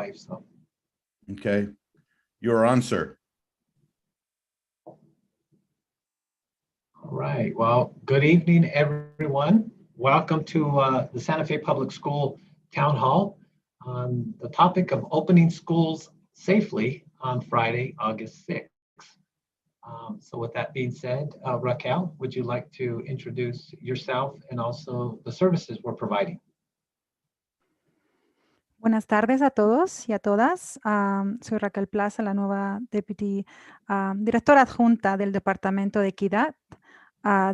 5. So. Okay. You're on, sir. All right. Well, good evening, everyone. Welcome to the Santa Fe Public School Town Hall on the topic of opening schools safely on Friday, August 6th. So with that being said, Raquel, would you like to introduce yourself and also the services we're providing? Buenas tardes a todos y a todas. Soy Raquel Plaza, la nueva directora adjunta del Departamento de Equidad,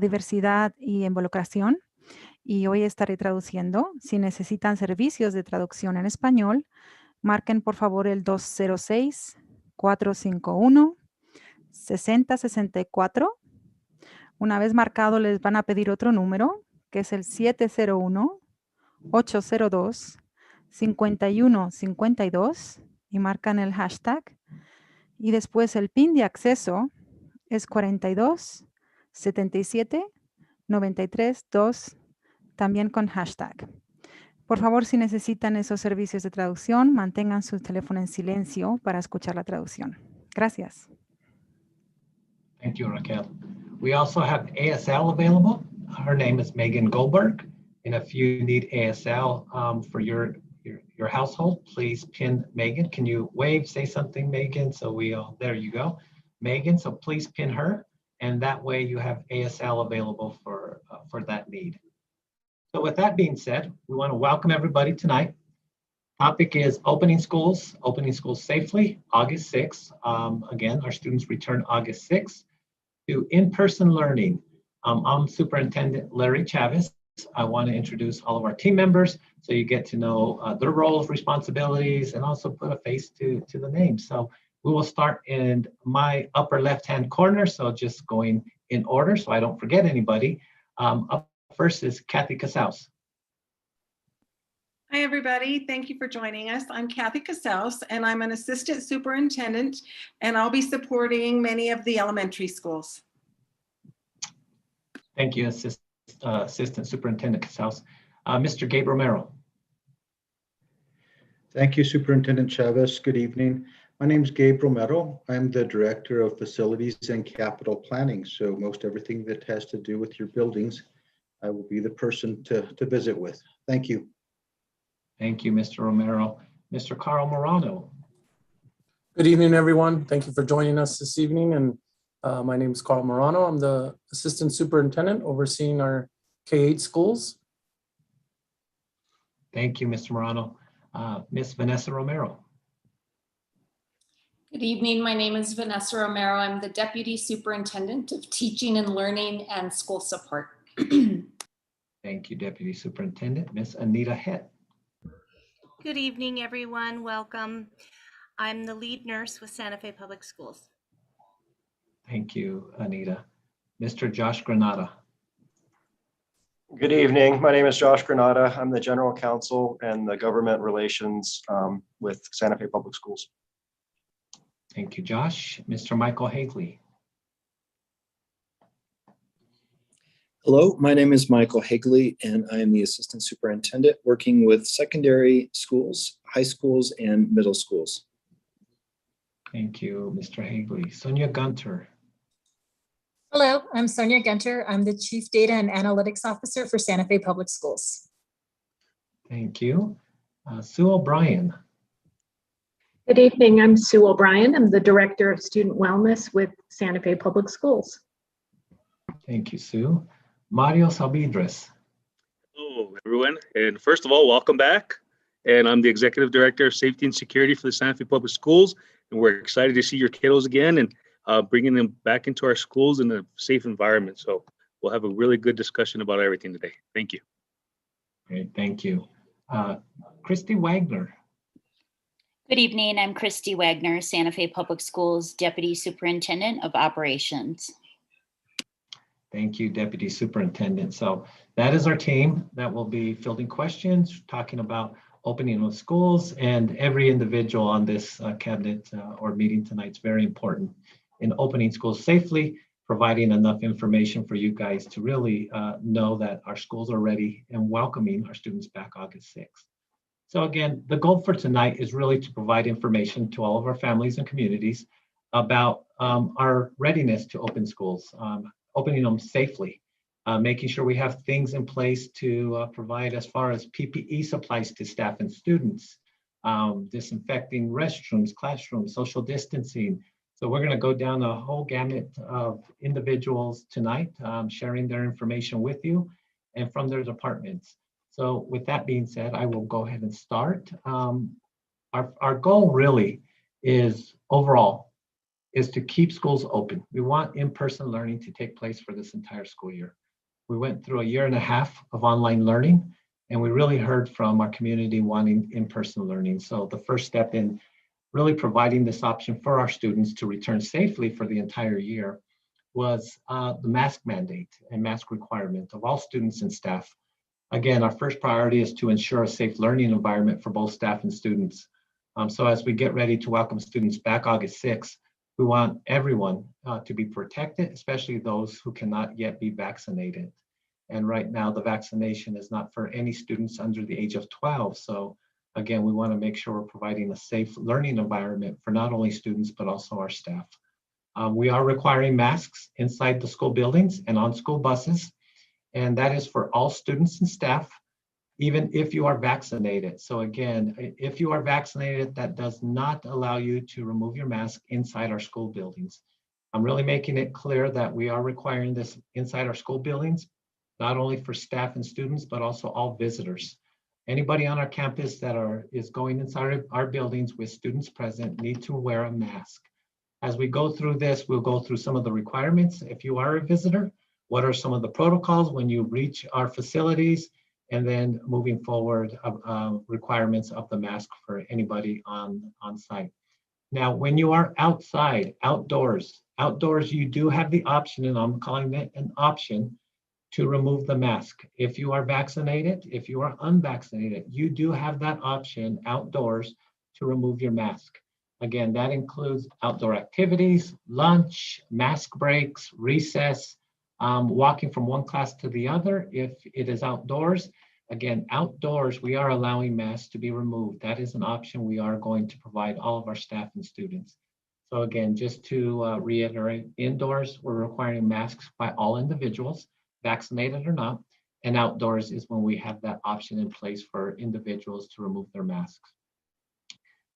Diversidad y Involucración. Y hoy estaré traduciendo. Si necesitan servicios de traducción en español, marquen por favor el 206-451-6064. Una vez marcado, les van a pedir otro número, que es el 701-802-5152 y marcan el hashtag. Y después el PIN de acceso es 42 77 93 2, también con hashtag. Por favor, si necesitan esos servicios de traducción, mantengan su teléfono en silencio para escuchar la traducción. Gracias. Thank you, Raquel. We also have ASL available. Her name is Megan Goldberg. And if you need ASL for your household, please pin Megan. Can you wave, say something, Megan? So there you go. Megan, so please pin her. And that way you have ASL available for that need. So with that being said, we want to welcome everybody tonight. Topic is opening schools safely, August 6th. Again, our students return August 6th to in-person learning. I'm Superintendent Larry Chavez. I want to introduce all of our team members so you get to know their roles, responsibilities, and also put a face to the name. So we will start in my upper left-hand corner, so just going in order so I don't forget anybody. Up first is Kathy Casals. Hi, everybody. Thank you for joining us. I'm Kathy Casals, and I'm an assistant superintendent, and I'll be supporting many of the elementary schools. Thank you, Assistant Superintendent Casals. Mr. Gabe Romero. Thank you, Superintendent Chavez. Good evening. My name is Gabe Romero. I'm the Director of Facilities and Capital Planning. So most everything that has to do with your buildings, I will be the person to visit with. Thank you. Thank you, Mr. Romero. Mr. Carl Morano. Good evening, everyone. Thank you for joining us this evening. And my name is Carl Morano. I'm the Assistant Superintendent overseeing our K-8 schools. Thank you, Mr. Morano. Ms. Vanessa Romero. Good evening. My name is Vanessa Romero. I'm the Deputy Superintendent of Teaching and Learning and School Support. Thank you, Deputy Superintendent. Ms. Anita Het. Good evening, everyone. Welcome. I'm the lead nurse with Santa Fe Public Schools. Thank you, Anita. Mr. Josh Granata. Good evening. My name is Josh Granata. I'm the General Counsel and the Government Relations with Santa Fe Public Schools. Thank you, Josh. Mr. Michael Hagley. Hello, my name is Michael Hagley, and I am the Assistant Superintendent working with secondary schools, high schools, and middle schools. Thank you, Mr. Hagley. Sonia Gunter. Hello, I'm Sonia Gunter. I'm the Chief Data and Analytics Officer for Santa Fe Public Schools. Thank you. Sue O'Brien. Good evening, I'm Sue O'Brien. I'm the Director of Student Wellness with Santa Fe Public Schools. Thank you, Sue. Mario Salvidres. Hello, everyone. And first of all, welcome back. And I'm the Executive Director of Safety and Security for the Santa Fe Public Schools. And we're excited to see your kiddos again and bringing them back into our schools in a safe environment. So we'll have a really good discussion about everything today. Thank you. Great, thank you. Christy Wagner. Good evening. I'm Christy Wagner, Santa Fe Public Schools Deputy Superintendent of Operations. Thank you, Deputy Superintendent. So that is our team that will be fielding questions, talking about opening of schools, and every individual on this cabinet or meeting tonight is very important in opening schools safely, providing enough information for you guys to really know that our schools are ready and welcoming our students back August 6th. So again, the goal for tonight is really to provide information to all of our families and communities about our readiness to open schools, opening them safely, making sure we have things in place to provide as far as PPE supplies to staff and students, disinfecting restrooms, classrooms, social distancing. So we're going to go down a whole gamut of individuals tonight, sharing their information with you and from their departments. So with that being said, I will go ahead and start. Our goal really is overall is to keep schools open. We want in-person learning to take place for this entire school year. We went through a year and a half of online learning, and we really heard from our community wanting in-person learning. So the first step in really providing this option for our students to return safely for the entire year was the mask mandate and mask requirement of all students and staff. Again, our first priority is to ensure a safe learning environment for both staff and students. So as we get ready to welcome students back August 6th, we want everyone to be protected, especially those who cannot yet be vaccinated. And right now, the vaccination is not for any students under the age of 12. So again, we want to make sure we're providing a safe learning environment for not only students, but also our staff. We are requiring masks inside the school buildings and on school buses. And that is for all students and staff, even if you are vaccinated. So again, if you are vaccinated, that does not allow you to remove your mask inside our school buildings. I'm really making it clear that we are requiring this inside our school buildings, not only for staff and students, but also all visitors. Anybody on our campus that is going inside our buildings with students present need to wear a mask. As we go through this, we'll go through some of the requirements. If you are a visitor, what are some of the protocols when you reach our facilities, and then moving forward, requirements of the mask for anybody on site. Now, when you are outside, outdoors, you do have the option, and I'm calling it an option, to remove the mask. If you are vaccinated, if you are unvaccinated, you do have that option outdoors to remove your mask. Again, that includes outdoor activities, lunch, mask breaks, recess, walking from one class to the other. If it is outdoors, again, outdoors, we are allowing masks to be removed. That is an option we are going to provide all of our staff and students. So again, just to reiterate, indoors, we're requiring masks by all individuals, vaccinated or not, and outdoors is when we have that option in place for individuals to remove their masks.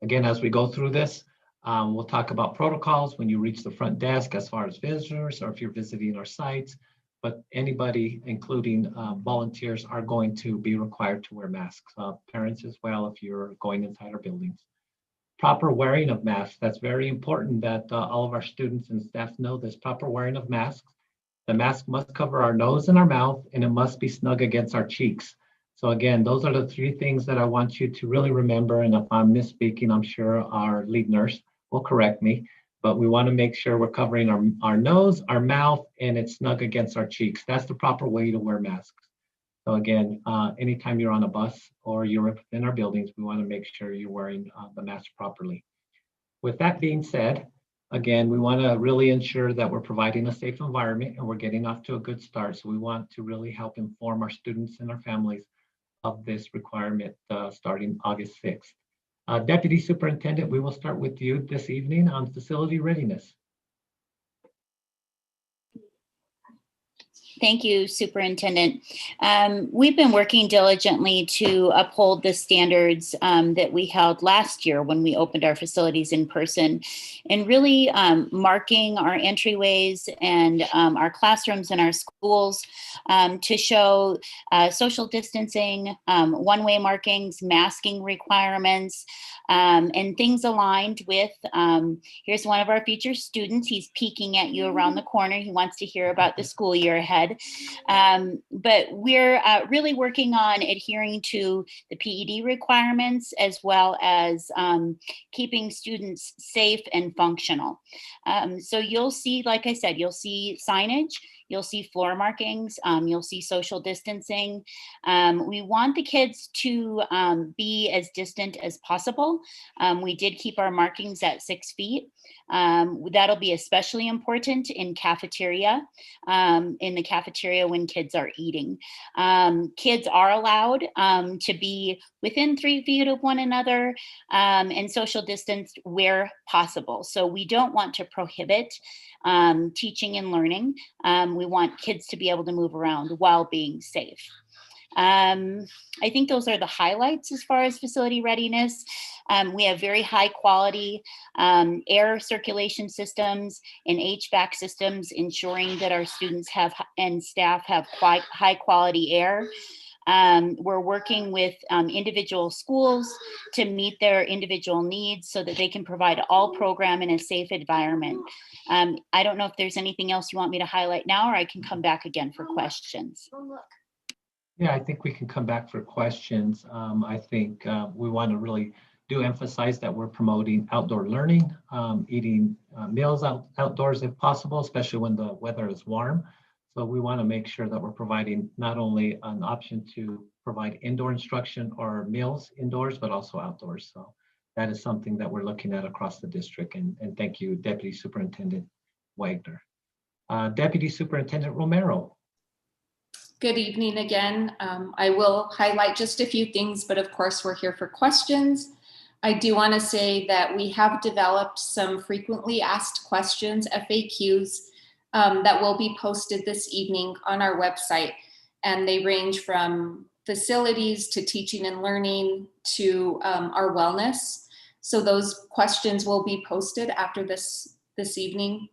Again, as we go through this, we'll talk about protocols when you reach the front desk as far as visitors or if you're visiting our sites, but anybody, including volunteers, are going to be required to wear masks. Parents as well, if you're going inside our buildings. Proper wearing of masks, that's very important that all of our students and staff know this. Proper wearing of masks. The mask must cover our nose and our mouth, and it must be snug against our cheeks. So again, those are the three things that I want you to really remember. And if I'm misspeaking, I'm sure our lead nurse will correct me, but we want to make sure we're covering our nose, our mouth, and it's snug against our cheeks. That's the proper way to wear masks. So again, anytime you're on a bus or you're in our buildings, we want to make sure you're wearing the mask properly. With that being said, again, we want to really ensure that we're providing a safe environment and we're getting off to a good start. So we want to really help inform our students and our families of this requirement starting August 6th. Deputy Superintendent, we will start with you this evening on facility readiness. Thank you, Superintendent. We've been working diligently to uphold the standards that we held last year when we opened our facilities in person, and really marking our entryways and our classrooms and our schools to show social distancing, one-way markings, masking requirements, and things aligned with, here's one of our featured students. He's peeking at you around the corner. He wants to hear about the school year ahead. But we're really working on adhering to the PED requirements as well as keeping students safe and functional. So you'll see, like I said, you'll see signage. You'll see floor markings. You'll see social distancing. We want the kids to be as distant as possible. We did keep our markings at 6 feet. That'll be especially important in cafeteria, in the cafeteria when kids are eating. Kids are allowed to be within 3 feet of one another and social distanced where possible. So we don't want to prohibit teaching and learning. We want kids to be able to move around while being safe. I think those are the highlights as far as facility readiness. We have very high quality air circulation systems and HVAC systems, ensuring that our students have and staff have high quality air. We're working with individual schools to meet their individual needs so that they can provide all program in a safe environment. I don't know if there's anything else you want me to highlight now, or I can come back again for questions. Yeah, I think we can come back for questions. I think we want to really emphasize that we're promoting outdoor learning, eating meals outdoors if possible, especially when the weather is warm. So we want to make sure that we're providing not only an option to provide indoor instruction or meals indoors, but also outdoors. So that is something that we're looking at across the district. And thank you, Deputy Superintendent Wagner. Deputy Superintendent Romero. Good evening again. I will highlight just a few things, but of course we're here for questions. I do want to say that we have developed some frequently asked questions, FAQs, that will be posted this evening on our website. And they range from facilities to teaching and learning to our wellness. So those questions will be posted after this evening.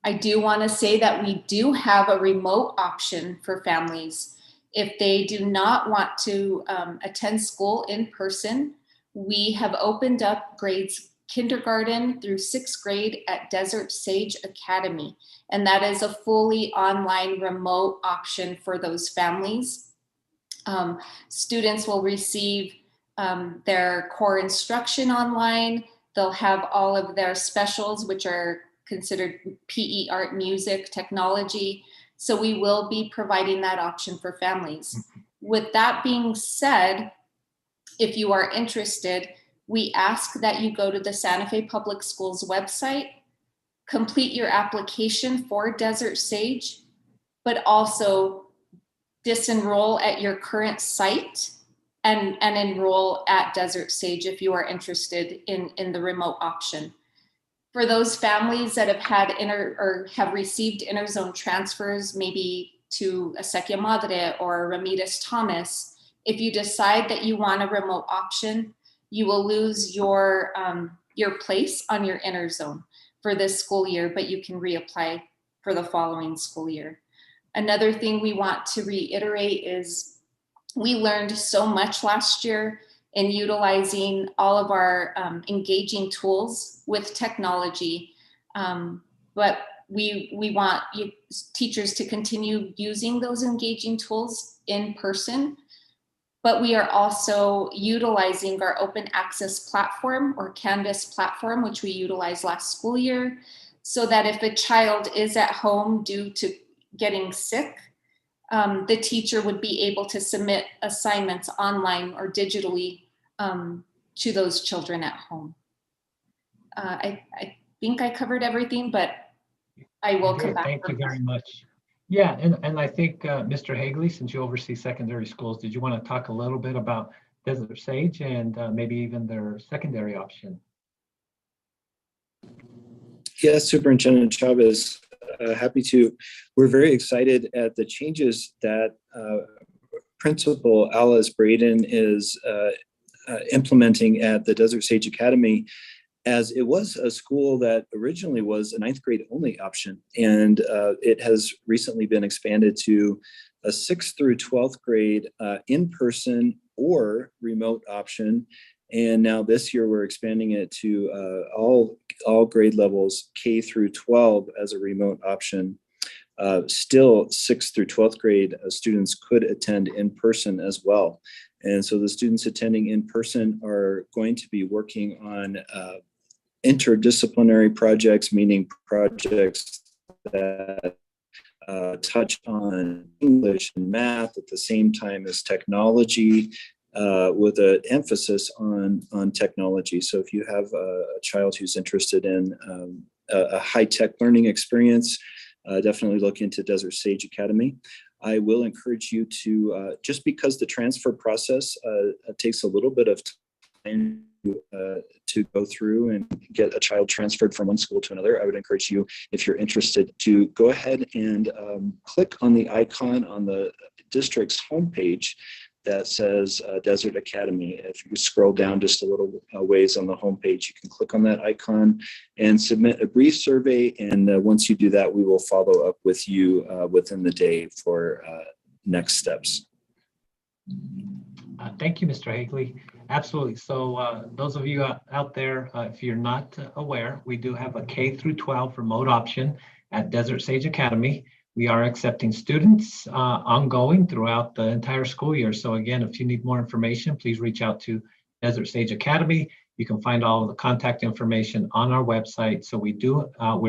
I do want to say that we do have a remote option for families. If they do not want to attend school in person, we have opened up grades kindergarten through 6th grade at Desert Sage Academy. And that is a fully online remote option for those families. Students will receive their core instruction online. They'll have all of their specials, which are considered PE, art, music, technology. So we will be providing that option for families. With that being said, if you are interested, we ask that you go to the Santa Fe Public Schools website, complete your application for Desert Sage, but also disenroll at your current site and enroll at Desert Sage if you are interested in the remote option. For those families that have had have received interzone transfers, maybe to Acequia Madre or Remedios Thomas, if you decide that you want a remote option, you will lose your place on your interzone for this school year, but you can reapply for the following school year. Another thing we want to reiterate is we learned so much last year in utilizing all of our engaging tools with technology, but we want teachers to continue using those engaging tools in person, but we are also utilizing our open access platform or Canvas platform, which we utilized last school year, so that if a child is at home due to getting sick, the teacher would be able to submit assignments online or digitally to those children at home. I think I covered everything, but I will come back. Thank you very much. Yeah, and I think Mr. Hagley, since you oversee secondary schools, did you want to talk a little bit about Desert Sage and maybe even their secondary option? Yes, Superintendent Chavez, happy to. We're very excited at the changes that Principal Alice Braden is implementing at the Desert Sage Academy, as it was a school that originally was a 9th grade only option. And it has recently been expanded to a 6th through 12th grade in-person or remote option. And now this year we're expanding it to all grade levels K through 12 as a remote option. Still 6th through 12th grade students could attend in person as well. And so the students attending in person are going to be working on interdisciplinary projects, meaning projects that touch on English and math at the same time as technology, with an emphasis on technology. So if you have a child who's interested in a high-tech learning experience, definitely look into Desert Sage Academy. I will encourage you to, just because the transfer process takes a little bit of time to go through and get a child transferred from one school to another, I would encourage you, if you're interested, to go ahead and click on the icon on the district's homepage that says Desert Academy. If you scroll down just a little ways on the homepage, you can click on that icon and submit a brief survey. And once you do that, we will follow up with you within the day for next steps. Thank you, Mr. Hagley. Absolutely. So those of you out there, if you're not aware, we do have a K through 12 remote option at Desert Sage Academy. We are accepting students ongoing throughout the entire school year. So again, if you need more information, please reach out to Desert Sage Academy. You can find all of the contact information on our website. So we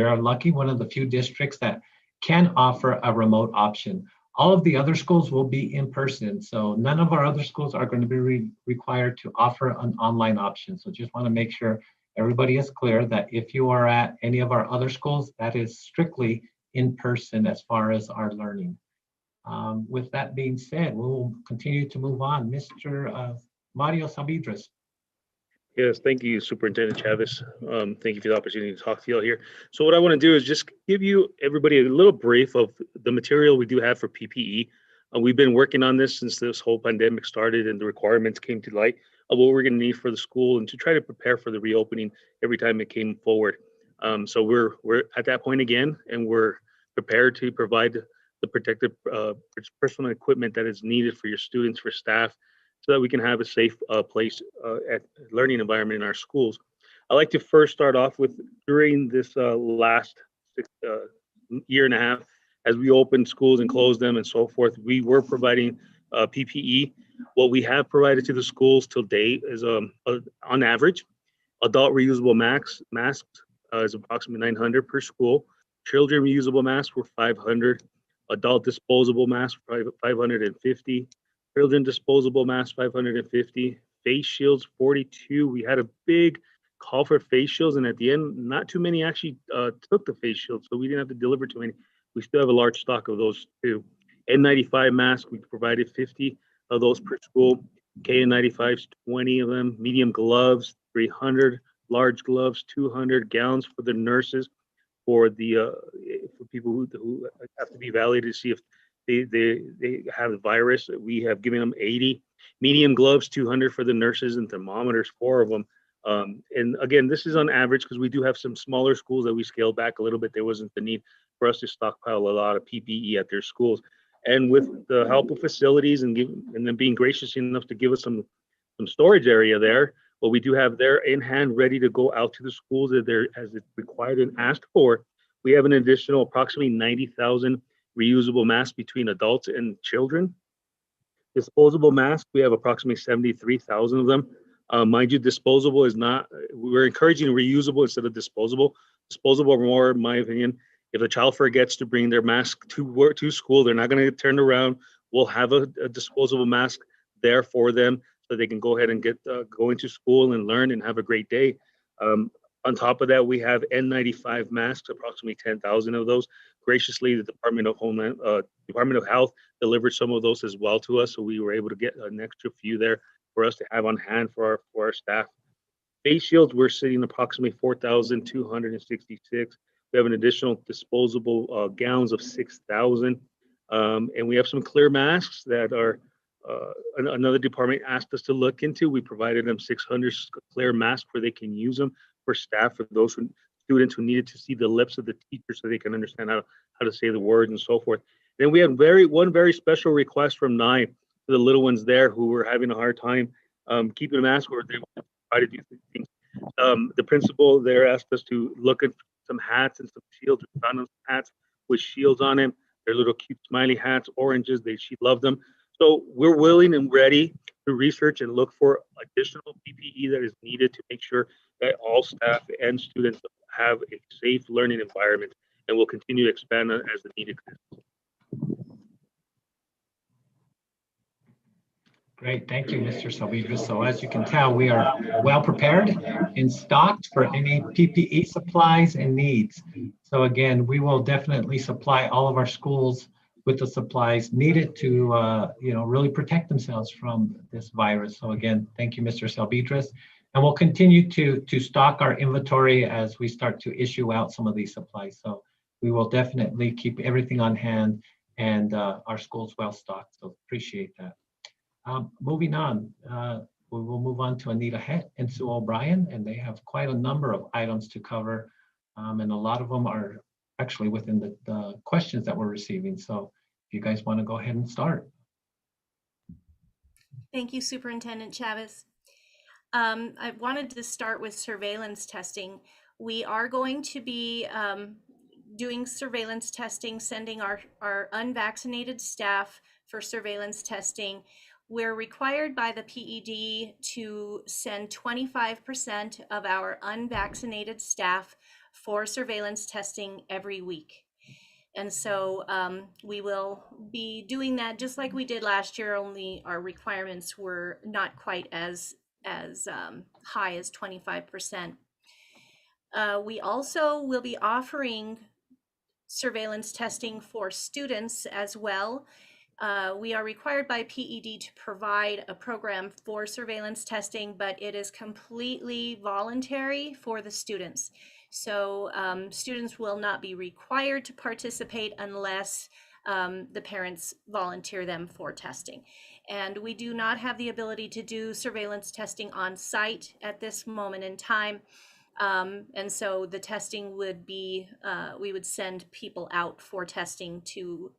are lucky, one of the few districts that can offer a remote option. All of the other schools will be in person. So none of our other schools are going to be required to offer an online option. So just want to make sure everybody is clear that if you are at any of our other schools, that is strictly in person as far as our learning. With that being said, we'll continue to move on. Mr. Mario Sabidres. Yes, thank you, Superintendent Chavez. Thank you for the opportunity to talk to you all here. So what I want to do is just give everybody a little brief of the material we do have for PPE. We've been working on this since this whole pandemic started and the requirements came to light of what we're going to need for the school and to try to prepare for the reopening every time it came forward. So we're at that point again, and we're prepared to provide the protective personal equipment that is needed for your students, for staff, so that we can have a safe place at learning environment in our schools. I'd like to first start off with during this last year and a half, as we opened schools and closed them and so forth, we were providing PPE. What we have provided to the schools till date is on average, adult reusable masks is approximately 900 per school. Children reusable masks were 500. Adult disposable masks, 550. Children disposable masks, 550. Face shields, 42. We had a big call for face shields, and at the end, not too many actually took the face shields, so we didn't have to deliver too many. We still have a large stock of those too. N95 masks, we provided 50 of those per school. KN95s, 20 of them. Medium gloves, 300. Large gloves, 200. Gowns for the nurses, for people who have to be validated to see if they have the virus. We have given them 80. Medium gloves, 200 for the nurses, and thermometers, 4 of them. And again, this is on average because we do have some smaller schools that we scaled back a little bit. There wasn't the need for us to stockpile a lot of PPE at their schools. And with the help of facilities and them being gracious enough to give us some storage area there, what we do have there in hand, ready to go out to the schools as it's required and asked for. We have an additional approximately 90,000 reusable masks between adults and children. Disposable masks, we have approximately 73,000 of them. Mind you, disposable is not, we're encouraging reusable instead of disposable. Disposable are more, in my opinion, if a child forgets to bring their mask to school, they're not going to turn around. We'll have a disposable mask there for them so they can go ahead and go into school and learn and have a great day. On top of that, we have N95 masks, approximately 10,000 of those. Graciously, the Department of Health delivered some of those as well to us, so we were able to get an extra few there for us to have on hand for our staff. Face shields, we're sitting approximately 4,266. We have an additional disposable gowns of 6,000. And we have some clear masks that are another department asked us to look into. We provided them 600 clear masks where they can use them for staff, for those students who needed to see the lips of the teacher so they can understand how to say the words and so forth. Then we had one very special request from NIE for the little ones there who were having a hard time keeping a mask, where they try to do things. The principal there asked us to look at some hats and some shields. We found them hats with shields on them. They're little cute smiley hats, oranges. She loved them. So we're willing and ready to research and look for additional PPE that is needed to make sure that all staff and students have a safe learning environment, and we'll continue to expand as the need exists. Great, thank you, Mr. Salvidras. So as you can tell, we are well prepared and stocked for any PPE supplies and needs. So again, we will definitely supply all of our schools with the supplies needed to really protect themselves from this virus. So again, thank you, Mr. Salvidras. And we'll continue to stock our inventory as we start to issue out some of these supplies. So we will definitely keep everything on hand and our schools well stocked. So appreciate that. Moving on, we will move on to Anita Het and Sue O'Brien, and they have quite a number of items to cover. And a lot of them are actually within the questions that we're receiving. So if you guys want to go ahead and start. Thank you, Superintendent Chavez. I wanted to start with surveillance testing. We are going to be doing surveillance testing, sending our unvaccinated staff for surveillance testing. We're required by the PED to send 25% of our unvaccinated staff for surveillance testing every week. And so we will be doing that just like we did last year, only our requirements were not quite as high as 25%. We also will be offering surveillance testing for students as well. We are required by PED to provide a program for surveillance testing, but it is completely voluntary for the students. So students will not be required to participate unless the parents volunteer them for testing. And we do not have the ability to do surveillance testing on site at this moment in time. And so the testing would be, we would send people out for testing to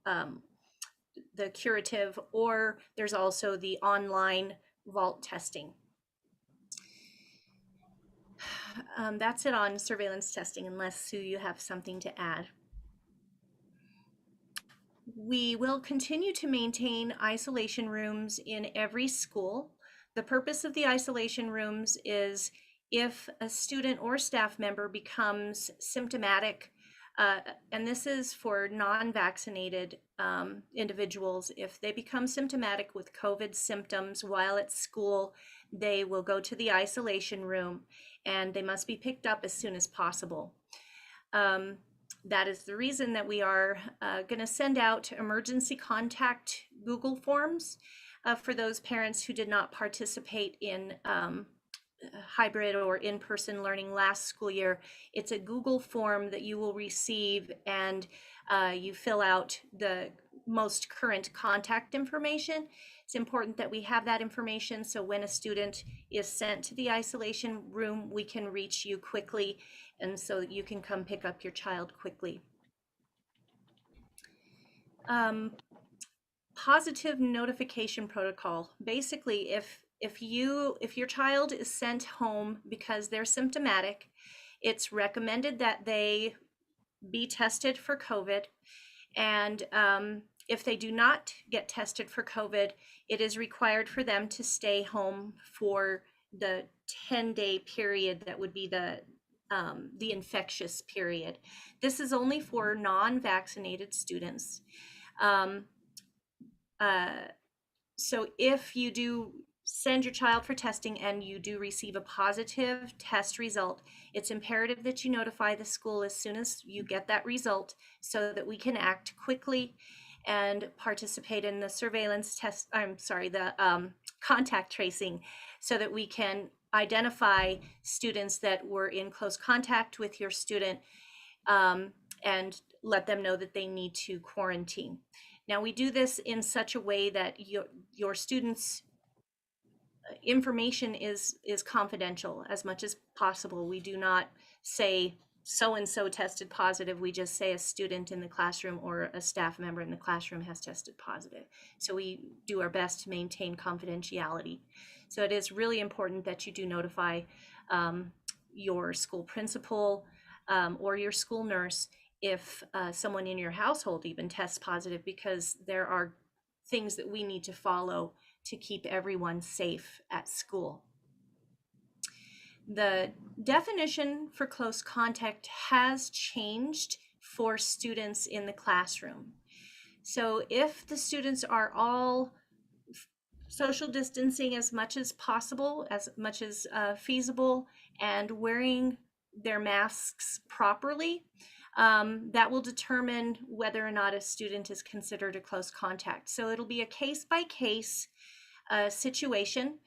the curative, or there's also the online vault testing. That's it on surveillance testing, unless Sue, you have something to add. We will continue to maintain isolation rooms in every school. The purpose of the isolation rooms is if a student or staff member becomes symptomatic, and this is for non-vaccinated individuals, if they become symptomatic with COVID symptoms while at school, they will go to the isolation room and they must be picked up as soon as possible. That is the reason that we are going to send out emergency contact Google forms for those parents who did not participate in hybrid or in-person learning last school year. It's a Google form that you will receive, and you fill out the most current contact information. It's important that we have that information so when a student is sent to the isolation room, we can reach you quickly, and so that you can come pick up your child quickly. Positive notification protocol. Basically, if your child is sent home because they're symptomatic, it's recommended that they be tested for COVID. And if they do not get tested for COVID, it is required for them to stay home for the 10-day period that would be the infectious period. This is only for non-vaccinated students. So if you do send your child for testing and you do receive a positive test result, it's imperative that you notify the school as soon as you get that result so that we can act quickly and participate in the surveillance test, the contact tracing, so that we can identify students that were in close contact with your student and let them know that they need to quarantine. Now, we do this in such a way that your students' information is confidential as much as possible. We do not say so-and-so tested positive. We just say a student in the classroom or a staff member in the classroom has tested positive. So we do our best to maintain confidentiality. So it is really important that you do notify your school principal or your school nurse if someone in your household even tests positive, because there are things that we need to follow to keep everyone safe at school. The definition for close contact has changed for students in the classroom. So if the students are all social distancing as much as possible, as much as feasible, and wearing their masks properly. That will determine whether or not a student is considered a close contact. So it'll be a case-by-case situation.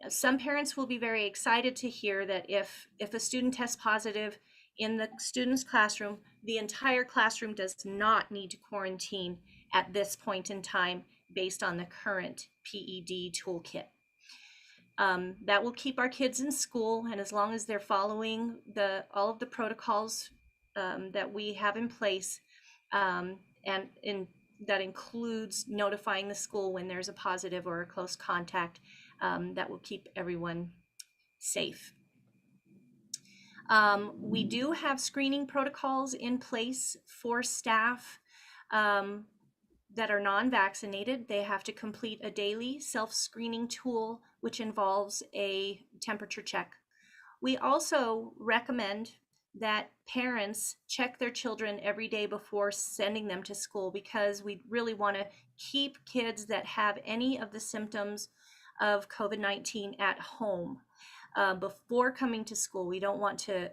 Some parents will be very excited to hear that if a student tests positive in the student's classroom, the entire classroom does not need to quarantine at this point in time based on the current PED toolkit. That will keep our kids in school, and as long as they're following all of the protocols that we have in place, and that includes notifying the school when there's a positive or a close contact, that will keep everyone safe. We do have screening protocols in place for staff that are non-vaccinated. They have to complete a daily self-screening tool, which involves a temperature check. We also recommend that parents check their children every day before sending them to school, because we really want to keep kids that have any of the symptoms of COVID-19 at home before coming to school. We don't want to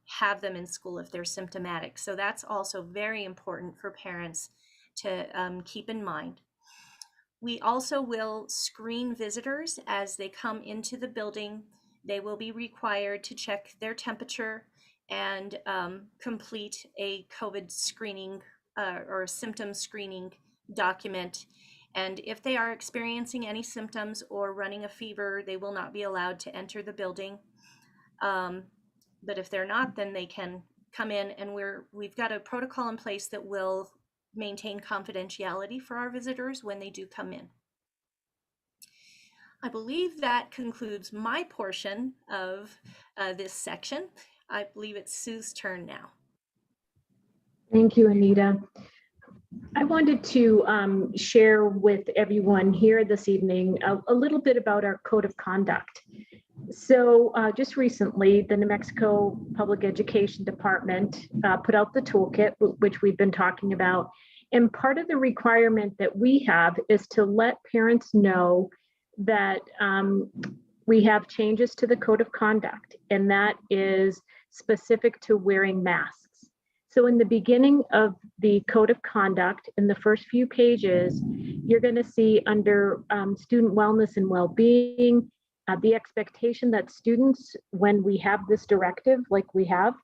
have them in school if they're symptomatic. So that's also very important for parents to keep in mind. We also will screen visitors as they come into the building. They will be required to check their temperature and complete a COVID screening or symptom screening document. And if they are experiencing any symptoms or running a fever, they will not be allowed to enter the building. But if they're not, then they can come in, and we've got a protocol in place that will maintain confidentiality for our visitors when they do come in. I believe that concludes my portion of this section. I believe it's Sue's turn now. Thank you, Anita. I wanted to share with everyone here this evening a little bit about our code of conduct. So just recently, the New Mexico Public Education Department put out the toolkit, which we've been talking about. And part of the requirement that we have is to let parents know that we have changes to the code of conduct, and that is specific to wearing masks. So in the beginning of the code of conduct, in the first few pages, you're going to see under student wellness and well-being, the expectation that students, when we have this directive, like we have,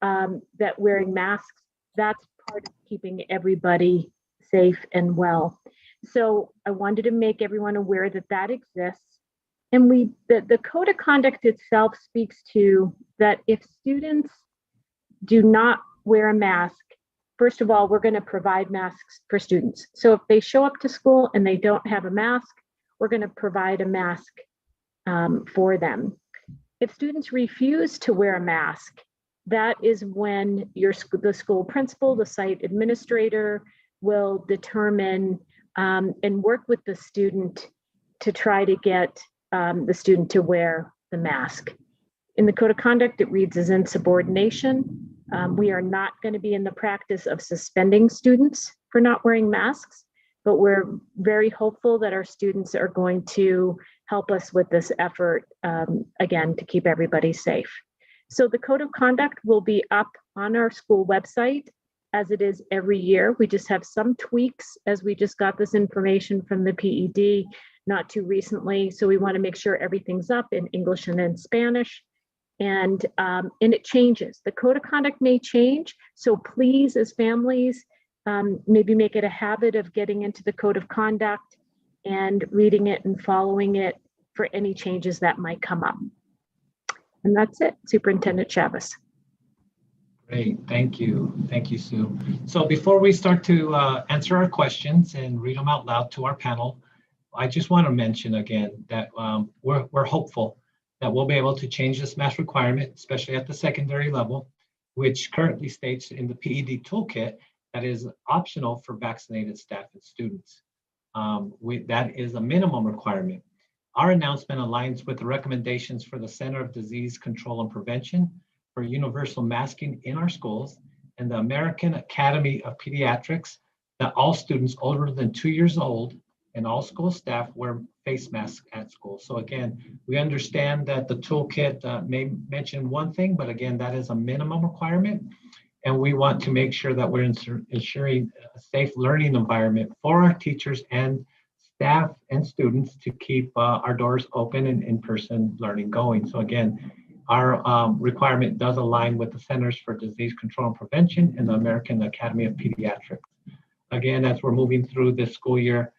that wearing masks, that's part of keeping everybody safe and well. So I wanted to make everyone aware that that exists. And the code of conduct itself speaks to that if students do not wear a mask, first of all, we're going to provide masks for students. So if they show up to school and they don't have a mask, we're going to provide a mask for them. If students refuse to wear a mask, that is when the school principal, the site administrator will determine and work with the student to try to get the student to wear the mask. In the code of conduct, it reads as insubordination. We are not going to be in the practice of suspending students for not wearing masks, but we're very hopeful that our students are going to help us with this effort, again, to keep everybody safe. So the code of conduct will be up on our school website as it is every year. We just have some tweaks as we just got this information from the PED not too recently. So we want to make sure everything's up in English and in Spanish. And it changes. The code of conduct may change. So please, as families, maybe make it a habit of getting into the code of conduct and reading it and following it for any changes that might come up. And that's it, Superintendent Chavez. Great, thank you. Thank you, Sue. So before we start to answer our questions and read them out loud to our panel, I just want to mention again that we're hopeful that we'll be able to change this mask requirement, especially at the secondary level, which currently states in the PED toolkit that is optional for vaccinated staff and students. That is a minimum requirement. Our announcement aligns with the recommendations for the Center of Disease Control and Prevention for universal masking in our schools and the American Academy of Pediatrics that all students older than 2 years old and all school staff wear face masks at school. So again, we understand that the toolkit may mention one thing, but again, that is a minimum requirement. And we want to make sure that we're ensuring a safe learning environment for our teachers and staff and students to keep our doors open and in-person learning going. So again, our requirement does align with the Centers for Disease Control and Prevention and the American Academy of Pediatrics. Again, as we're moving through this school year,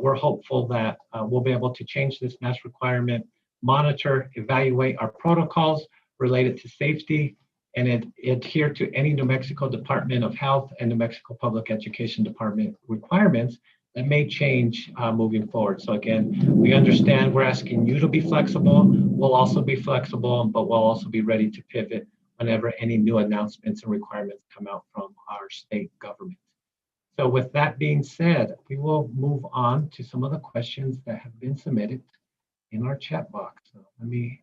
we're hopeful that we'll be able to change this mask requirement, monitor, evaluate our protocols related to safety, and adhere to any New Mexico Department of Health and New Mexico Public Education Department requirements that may change moving forward. So again, we understand we're asking you to be flexible. We'll also be flexible, but we'll also be ready to pivot whenever any new announcements and requirements come out from our state government. So with that being said, we will move on to some of the questions that have been submitted in our chat box. So let me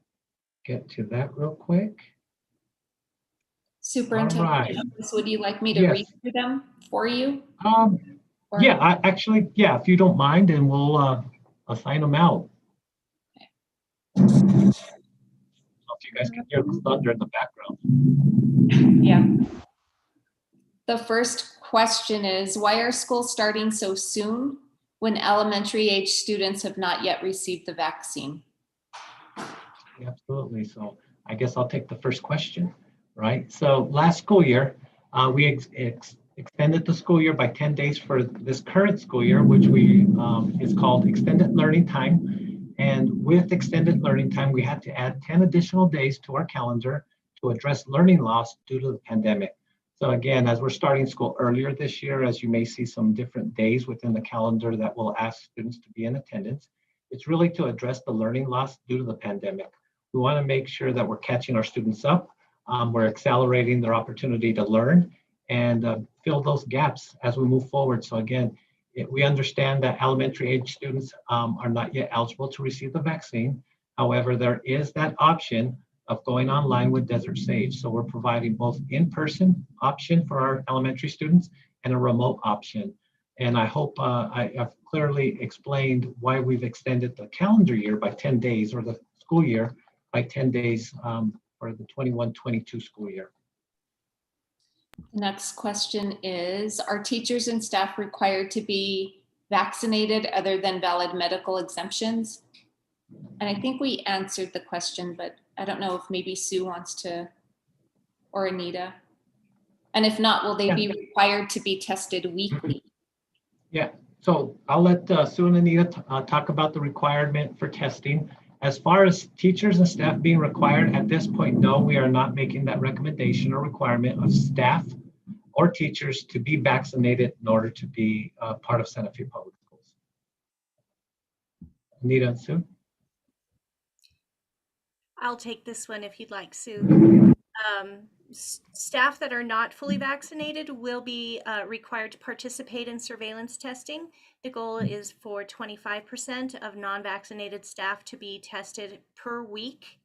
get to that real quick. Superintendent, right. would you like me to Yes. read through them for you? Yeah, if you don't mind, and we'll assign them out. So if you guys can hear the thunder in the background. Yeah. The first question is, why are schools starting so soon when elementary age students have not yet received the vaccine? Absolutely. So I guess I'll take the first question, right? So last school year, we extended the school year by 10 days for this current school year, which is called extended learning time. And with extended learning time, we had to add 10 additional days to our calendar to address learning loss due to the pandemic. So again, as we're starting school earlier this year, as you may see some different days within the calendar that will ask students to be in attendance, it's really to address the learning loss due to the pandemic. We want to make sure that we're catching our students up, we're accelerating their opportunity to learn and fill those gaps as we move forward. So again, we understand that elementary age students are not yet eligible to receive the vaccine. However, there is that option of going online with Desert Sage. So we're providing both in-person option for our elementary students and a remote option. And I hope I've clearly explained why we've extended the calendar year by 10 days or the school year by 10 days for the 21-22 school year. The next question is, are teachers and staff required to be vaccinated other than valid medical exemptions? And I think we answered the question, but I don't know if maybe Sue wants to, or Anita. And if not, will they be required to be tested weekly? Yeah, so I'll let Sue and Anita talk about the requirement for testing. As far as teachers and staff being required at this point, no, we are not making that recommendation or requirement of staff or teachers to be vaccinated in order to be part of Santa Fe Public Schools. Anita and Sue? I'll take this one if you'd like, Sue. Staff that are not fully vaccinated will be required to participate in surveillance testing. The goal is for 25% of non-vaccinated staff to be tested per week,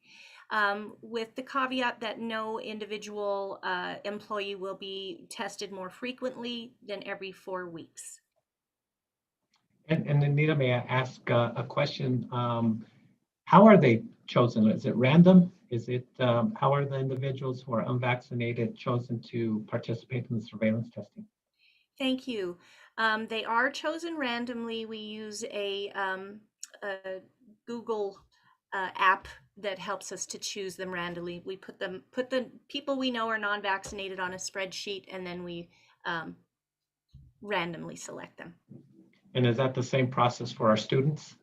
with the caveat that no individual employee will be tested more frequently than every 4 weeks. And Anita, may I ask a question? How are they chosen? Is it random? Is it, how are the individuals who are unvaccinated chosen to participate in the surveillance testing? Thank you. They are chosen randomly. We use a Google app that helps us to choose them randomly. We put the people we know are non-vaccinated on a spreadsheet, and then we randomly select them. And is that the same process for our students?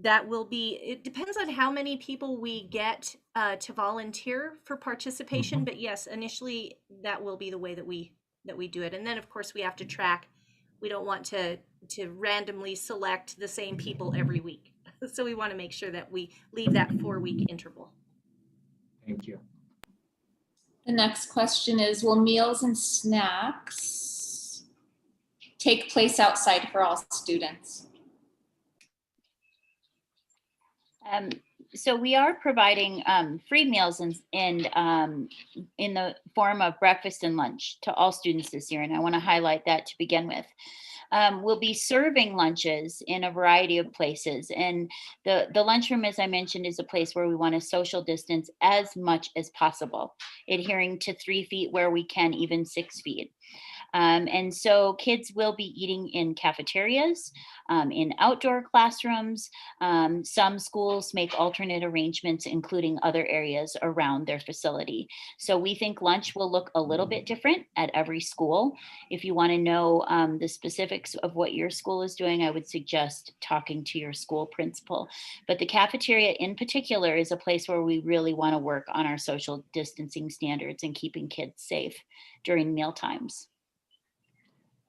That will be, it depends on how many people we get to volunteer for participation, but yes, initially that will be the way that we do it. And then of course we have to track. We don't want to randomly select the same people every week. So we want to make sure that we leave that 4-week interval. Thank you. The next question is, will meals and snacks take place outside for all students? So we are providing free meals in the form of breakfast and lunch to all students this year, and I want to highlight that to begin with. We'll be serving lunches in a variety of places, and the lunchroom, as I mentioned, is a place where we want to social distance as much as possible, adhering to 3 feet where we can, even 6 feet. And so kids will be eating in cafeterias, in outdoor classrooms. Some schools make alternate arrangements, including other areas around their facility. So we think lunch will look a little bit different at every school. If you want to know the specifics of what your school is doing, I would suggest talking to your school principal. But the cafeteria in particular is a place where we really want to work on our social distancing standards and keeping kids safe during meal times.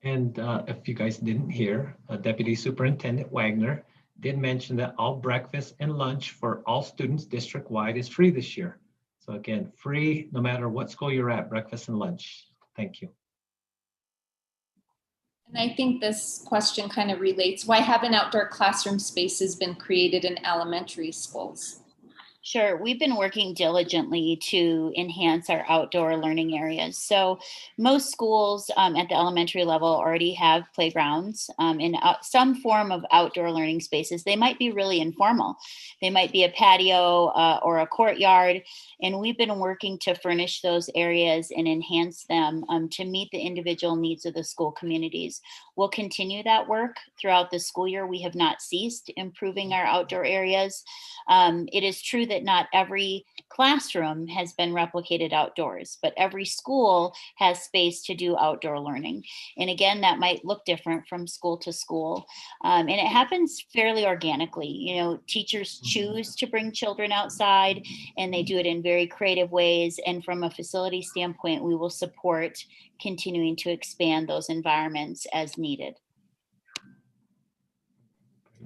And if you guys didn't hear, Deputy Superintendent Wagner did mention that all breakfast and lunch for all students district-wide is free this year. So again, free no matter what school you're at, breakfast and lunch. Thank you. And I think this question kind of relates. Why haven't outdoor classroom spaces been created in elementary schools? Sure. We've been working diligently to enhance our outdoor learning areas. So most schools at the elementary level already have playgrounds in some form of outdoor learning spaces. They might be really informal. They might be a patio or a courtyard. And we've been working to furnish those areas and enhance them to meet the individual needs of the school communities. We'll continue that work throughout the school year. We have not ceased improving our outdoor areas. It is true that not every classroom has been replicated outdoors, but every school has space to do outdoor learning. And again, that might look different from school to school. And it happens fairly organically. You know, teachers choose to bring children outside and they do it in very creative ways. And from a facility standpoint, we will support continuing to expand those environments as needed.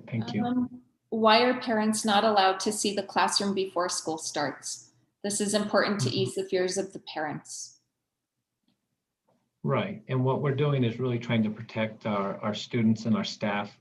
Thank you. Why are parents not allowed to see the classroom before school starts? This is important to ease the fears of the parents. Right. And what we're doing is really trying to protect our students and our staff.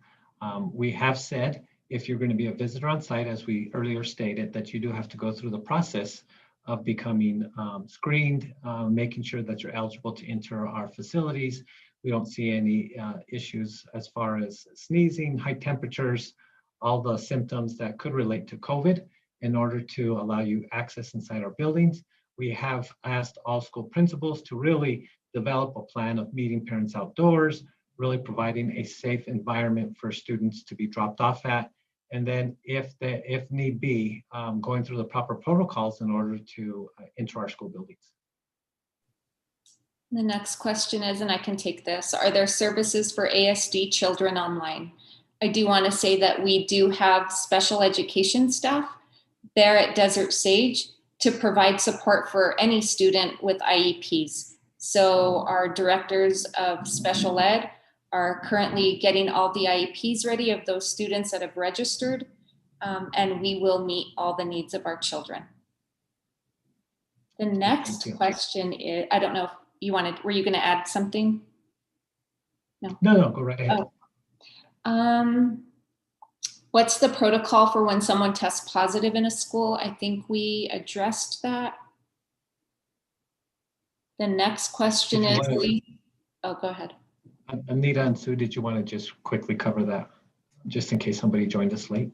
We have said if you're going to be a visitor on site, as we earlier stated, that you do have to go through the process of becoming screened, making sure that you're eligible to enter our facilities. We don't see any issues as far as sneezing, high temperatures, all the symptoms that could relate to COVID in order to allow you access inside our buildings. We have asked all school principals to really develop a plan of meeting parents outdoors, really providing a safe environment for students to be dropped off at, and then if need be, going through the proper protocols in order to enter our school buildings. The next question is, and I can take this, are there services for ASD children online? I do want to say that we do have special education staff there at Desert Sage to provide support for any student with IEPs. So our directors of special ed are currently getting all the IEPs ready of those students that have registered, and we will meet all the needs of our children. The next question is, I don't know if you wanted, were you going to add something? No, go right ahead. Oh. What's the protocol for when someone tests positive in a school? I think we addressed that. The next question is, oh, go ahead. Anita and Sue, did you want to just quickly cover that, just in case somebody joined us late?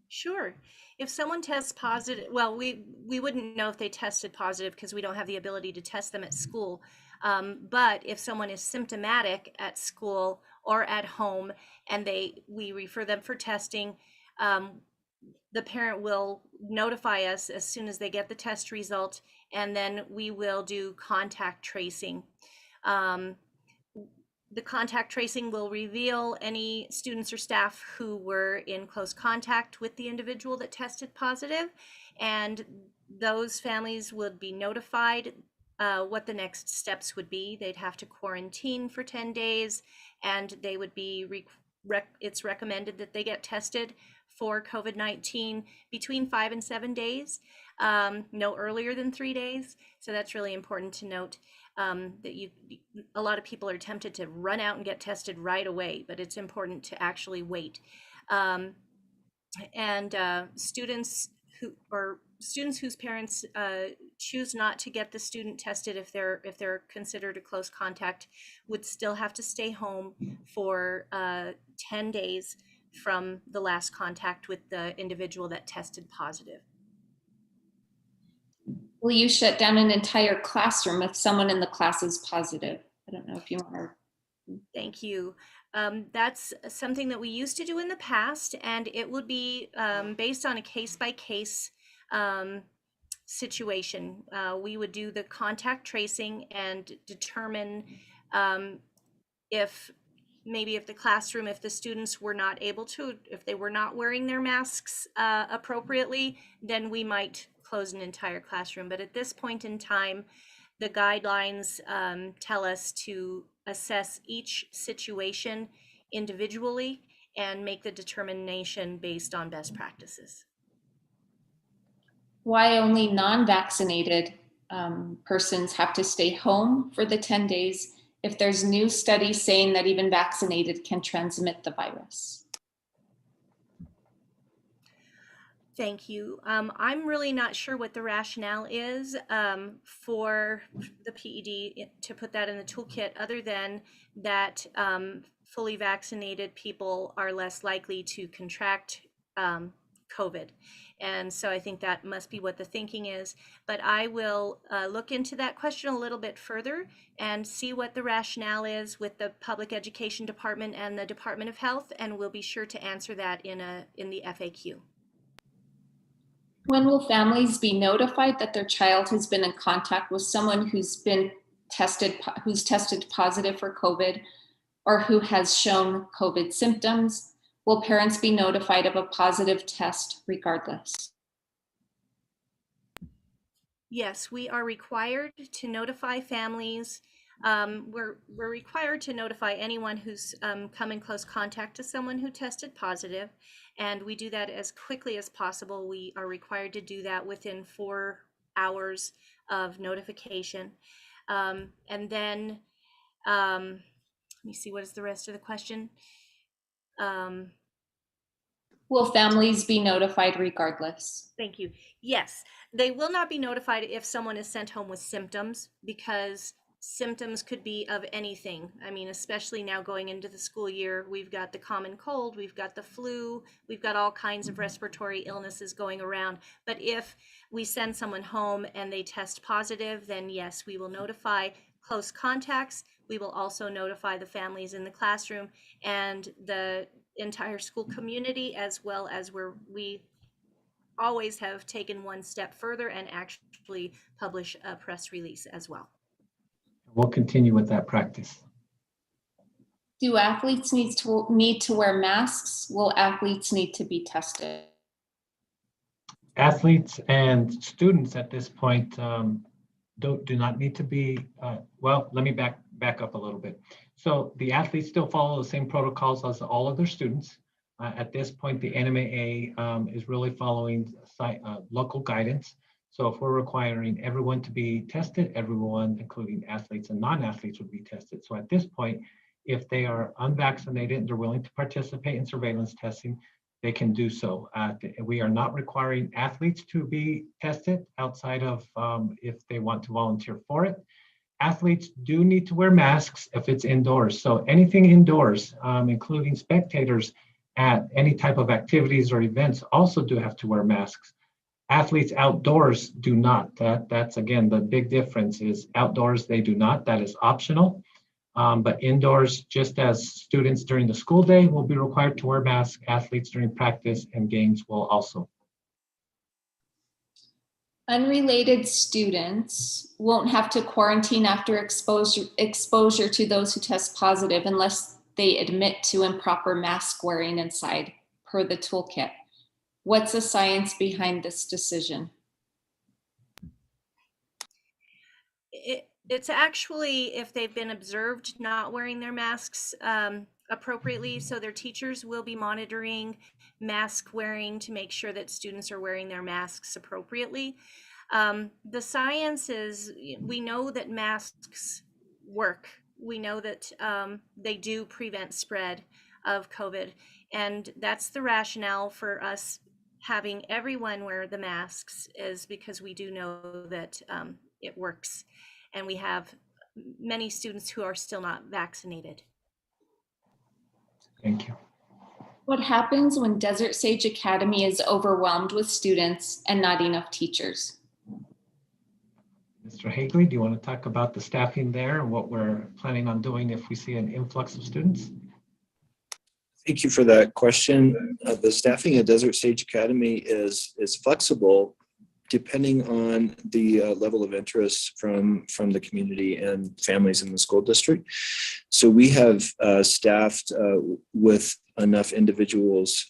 Sure. If someone tests positive, well, we wouldn't know if they tested positive because we don't have the ability to test them at school. But if someone is symptomatic at school or at home and we refer them for testing, the parent will notify us as soon as they get the test result, and then we will do contact tracing. The contact tracing will reveal any students or staff who were in close contact with the individual that tested positive, and those families would be notified what the next steps would be. They'd have to quarantine for 10 days, and they would be, it's recommended that they get tested for COVID-19 between 5 and 7 days, no earlier than 3 days. So that's really important to note. That a lot of people are tempted to run out and get tested right away, but it's important to actually wait. And students students whose parents choose not to get the student tested if they're considered a close contact would still have to stay home for 10 days from the last contact with the individual that tested positive. Will you shut down an entire classroom if someone in the class is positive? I don't know if you want to. Thank you. That's something that we used to do in the past, and it would be based on a case-by-case situation. We would do the contact tracing and determine if the classroom, if the students were not able to, if they were not wearing their masks appropriately, then we might close an entire classroom. But at this point in time, the guidelines tell us to assess each situation individually and make the determination based on best practices. Why only non-vaccinated persons have to stay home for the 10 days if there's new studies saying that even vaccinated can transmit the virus? Thank you. I'm really not sure what the rationale is for the PED to put that in the toolkit, other than that fully vaccinated people are less likely to contract COVID. And so I think that must be what the thinking is. But I will look into that question a little bit further and see what the rationale is with the Public Education Department and the Department of Health, and we'll be sure to answer that in the FAQ. When will families be notified that their child has been in contact with someone who's tested positive for COVID or who has shown COVID symptoms? Will parents be notified of a positive test regardless? Yes, we are required to notify families. We're required to notify anyone who's come in close contact to someone who tested positive, and we do that as quickly as possible. We are required to do that within 4 hours of notification. And then, let me see, what is the rest of the question? Will families be notified regardless? Thank you. Yes, they will not be notified if someone is sent home with symptoms, because symptoms could be of anything. I mean, especially now going into the school year, we've got the common cold, we've got the flu, we've got all kinds of respiratory illnesses going around. But if we send someone home and they test positive, then yes, we will notify close contacts. We will also notify the families in the classroom and the entire school community, as well as we always have taken one step further and actually publish a press release as well. We'll continue with that practice. Do athletes need to wear masks? Will athletes need to be tested? Athletes and students at this point do not need to be, well, let me back up a little bit. So the athletes still follow the same protocols as all other students. At this point, the NMAA is really following local guidance. So if we're requiring everyone to be tested, everyone, including athletes and non-athletes, would be tested. So at this point, if they are unvaccinated and they're willing to participate in surveillance testing, they can do so. We are not requiring athletes to be tested outside of if they want to volunteer for it. Athletes do need to wear masks if it's indoors. So anything indoors, including spectators at any type of activities or events, also do have to wear masks. Athletes outdoors do not. That's again, the big difference is outdoors, they do not. That is optional. But indoors, just as students during the school day will be required to wear masks, athletes during practice and games will also. Unrelated students won't have to quarantine after exposure to those who test positive unless they admit to improper mask wearing inside, per the toolkit. What's the science behind this decision? It's actually if they've been observed not wearing their masks appropriately, so their teachers will be monitoring mask wearing to make sure that students are wearing their masks appropriately. The science is, we know that masks work. We know that they do prevent spread of COVID, and that's the rationale for us having everyone wear the masks is because we do know that it works. And we have many students who are still not vaccinated. Thank you. What happens when Desert Sage Academy is overwhelmed with students and not enough teachers? Mr. Hagley, do you want to talk about the staffing there and what we're planning on doing if we see an influx of students? Thank you for that question. The staffing at Desert Sage Academy is flexible depending on the level of interest from the community and families in the school district. So we have staffed with enough individuals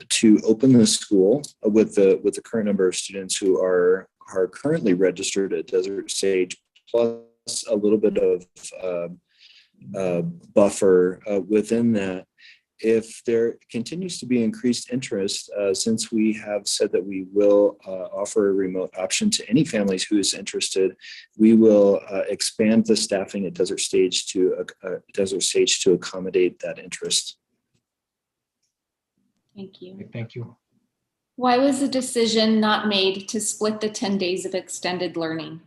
to open the school with the current number of students who are currently registered at Desert Sage, plus a little bit of buffer within that. If there continues to be increased interest, since we have said that we will offer a remote option to any families who is interested, we will expand the staffing at Desert Sage to accommodate that interest. Thank you. Thank you. Why was the decision not made to split the 10 days of extended learning?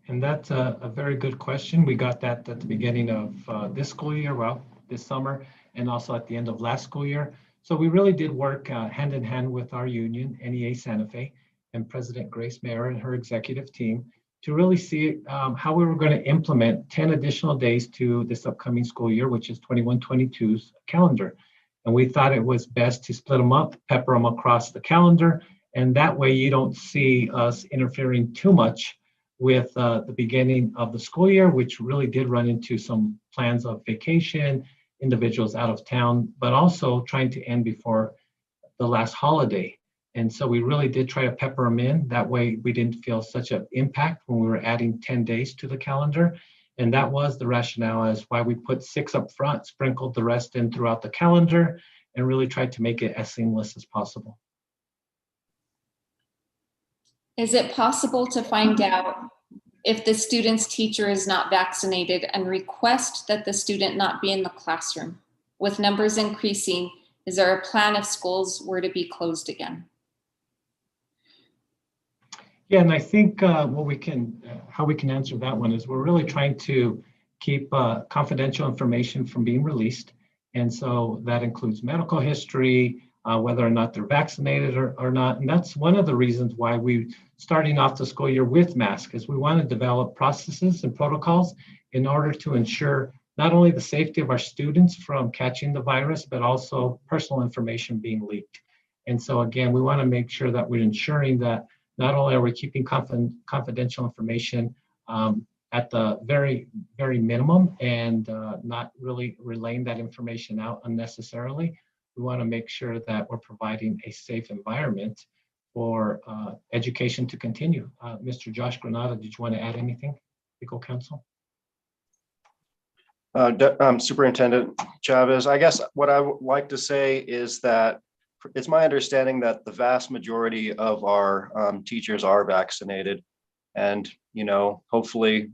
And that's a very good question. We got that at the beginning of this school year, well, this summer, and also at the end of last school year. So we really did work hand in hand with our union, NEA Santa Fe, and President Grace Mayer and her executive team to really see how we were going to implement 10 additional days to this upcoming school year, which is 21-22's calendar. And we thought it was best to split them up, pepper them across the calendar, and that way you don't see us interfering too much with the beginning of the school year, which really did run into some plans of vacation, individuals out of town, but also trying to end before the last holiday. And so we really did try to pepper them in. That way we didn't feel such an impact when we were adding 10 days to the calendar. And that was the rationale as why we put 6 up front, sprinkled the rest in throughout the calendar, and really tried to make it as seamless as possible. Is it possible to find out if the student's teacher is not vaccinated and request that the student not be in the classroom? With numbers increasing, is there a plan if schools were to be closed again? Yeah, and I think how we can answer that one is we're really trying to keep confidential information from being released. And so that includes medical history, whether or not they're vaccinated or not. And that's one of the reasons why we starting off the school year with masks, is we want to develop processes and protocols in order to ensure not only the safety of our students from catching the virus, but also personal information being leaked. And so again, we want to make sure that we're ensuring that not only are we keeping confidential information at the very, very minimum and not really relaying that information out unnecessarily, we want to make sure that we're providing a safe environment for education to continue. Mr. Josh Granada, did you want to add anything, legal counsel? Superintendent Chavez, I guess what I would like to say is that it's my understanding that the vast majority of our teachers are vaccinated, and hopefully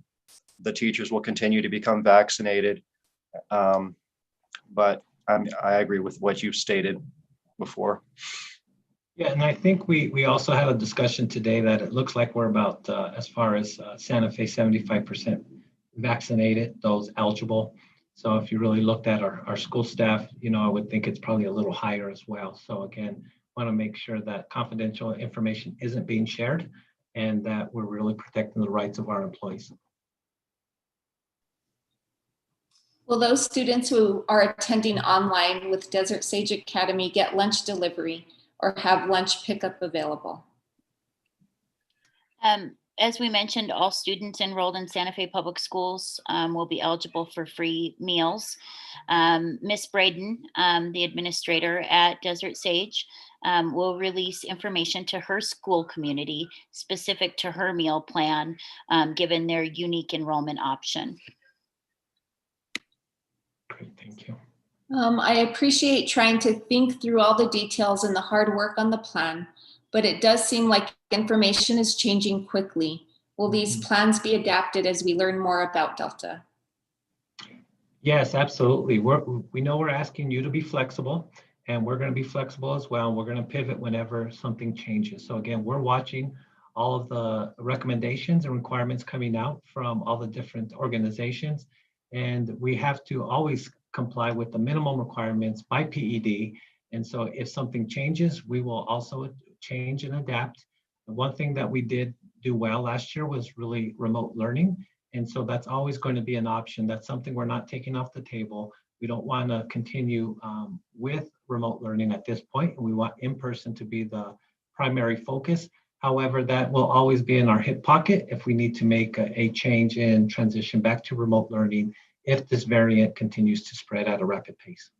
the teachers will continue to become vaccinated. But I agree with what you've stated before. Yeah, and I think we also had a discussion today that it looks like we're about, as far as Santa Fe, 75% vaccinated, those eligible. So if you really looked at our school staff, I would think it's probably a little higher as well. So again, want to make sure that confidential information isn't being shared and that we're really protecting the rights of our employees. Will those students who are attending online with Desert Sage Academy get lunch delivery or have lunch pickup available? As we mentioned, all students enrolled in Santa Fe Public Schools will be eligible for free meals. Miss Braden, the administrator at Desert Sage, will release information to her school community specific to her meal plan, given their unique enrollment option. Great, thank you. I appreciate trying to think through all the details and the hard work on the plan, but it does seem like information is changing quickly. Will these plans be adapted as we learn more about Delta? Yes, absolutely. We know we're asking you to be flexible, and we're going to be flexible as well. We're going to pivot whenever something changes. So again, we're watching all of the recommendations and requirements coming out from all the different organizations. And we have to always comply with the minimum requirements by PED. And so if something changes, we will also change and adapt. One thing that we did do well last year was really remote learning. And so that's always going to be an option. That's something we're not taking off the table. We don't want to continue with remote learning at this point. We want in-person to be the primary focus. However, that will always be in our hip pocket if we need to make a change and transition back to remote learning if this variant continues to spread at a rapid pace.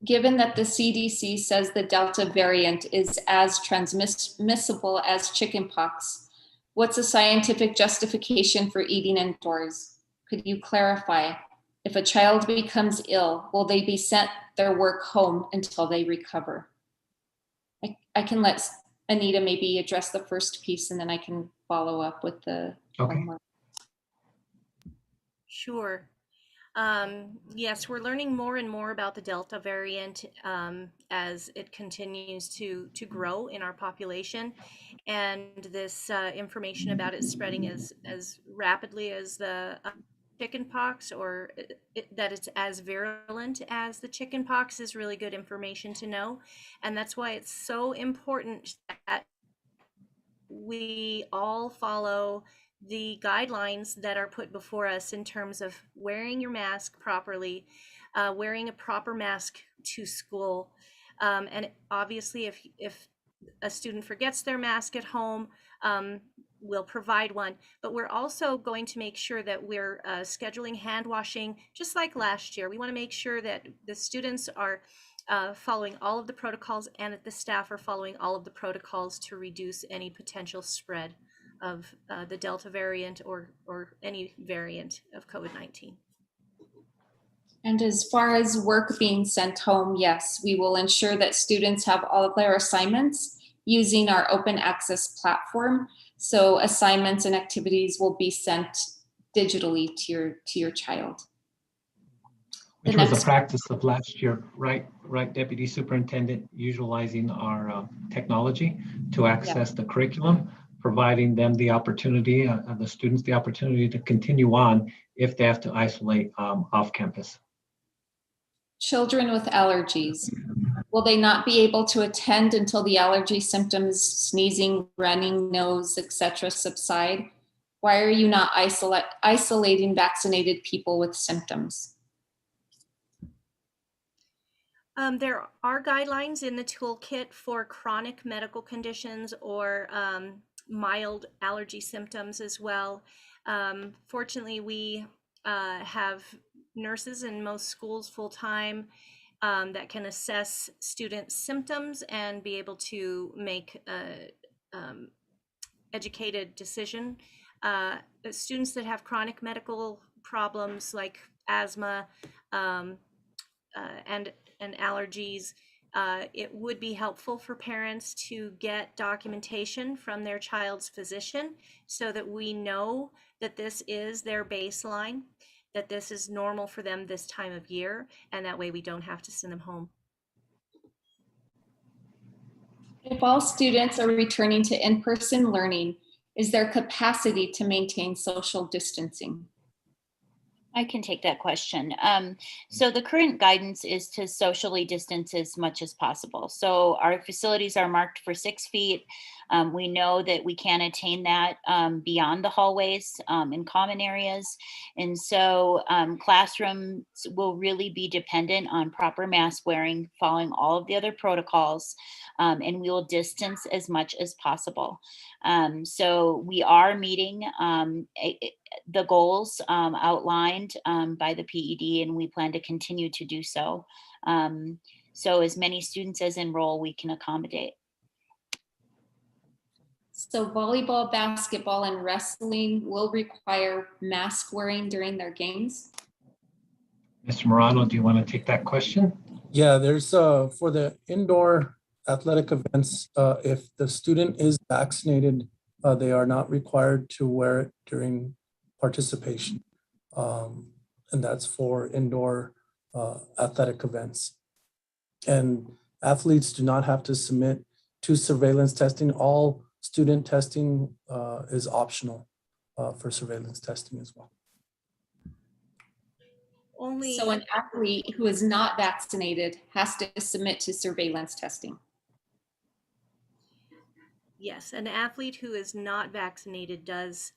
Given that the CDC says the Delta variant is as transmissible as chickenpox, what's the scientific justification for eating indoors? Could you clarify? If a child becomes ill, will they be sent their work home until they recover? I can let Anita maybe address the first piece, and then I can follow up with the homework. Sure. Yes, we're learning more and more about the Delta variant as it continues to grow in our population, and this information about it spreading as rapidly as the chickenpox, or that it's as virulent as the chickenpox, is really good information to know. And that's why it's so important that we all follow the guidelines that are put before us in terms of wearing your mask properly, wearing a proper mask to school. And obviously, if a student forgets their mask at home, we'll provide one. But we're also going to make sure that we're scheduling hand washing, just like last year. We want to make sure that the students are following all of the protocols, and that the staff are following all of the protocols to reduce any potential spread of the Delta variant or any variant of COVID-19. And as far as work being sent home, yes, we will ensure that students have all of their assignments using our open access platform. So assignments and activities will be sent digitally to your child. Which was a practice of last year, right, Deputy Superintendent, utilizing our technology to access the curriculum, providing them the opportunity, the students the opportunity to continue on if they have to isolate off campus. Children with allergies, will they not be able to attend until the allergy symptoms, sneezing, running nose, etc. subside? Why are you not isolating vaccinated people with symptoms? There are guidelines in the toolkit for chronic medical conditions or mild allergy symptoms as well. Fortunately, we have nurses in most schools full-time that can assess students' symptoms and be able to make an educated decision. Students that have chronic medical problems like asthma and allergies, it would be helpful for parents to get documentation from their child's physician so that we know that this is their baseline, that this is normal for them this time of year, and that way we don't have to send them home. If all students are returning to in-person learning, is there capacity to maintain social distancing? I can take that question. So the current guidance is to socially distance as much as possible. So our facilities are marked for 6 feet. We know that we can attain that beyond the hallways in common areas. And so classrooms will really be dependent on proper mask wearing, following all of the other protocols, and we will distance as much as possible. So we are meeting the goals outlined by the PED, and we plan to continue to do so. So as many students as enroll, we can accommodate. So volleyball, basketball, and wrestling will require mask wearing during their games? Mr. Morano, do you want to take that question? Yeah, there's for the indoor athletic events, if the student is vaccinated, they are not required to wear it during participation. And that's for indoor athletic events. And athletes do not have to submit to surveillance testing. All student testing is optional for surveillance testing as well. So an athlete who is not vaccinated has to submit to surveillance testing. Yes, an athlete who is not vaccinated does,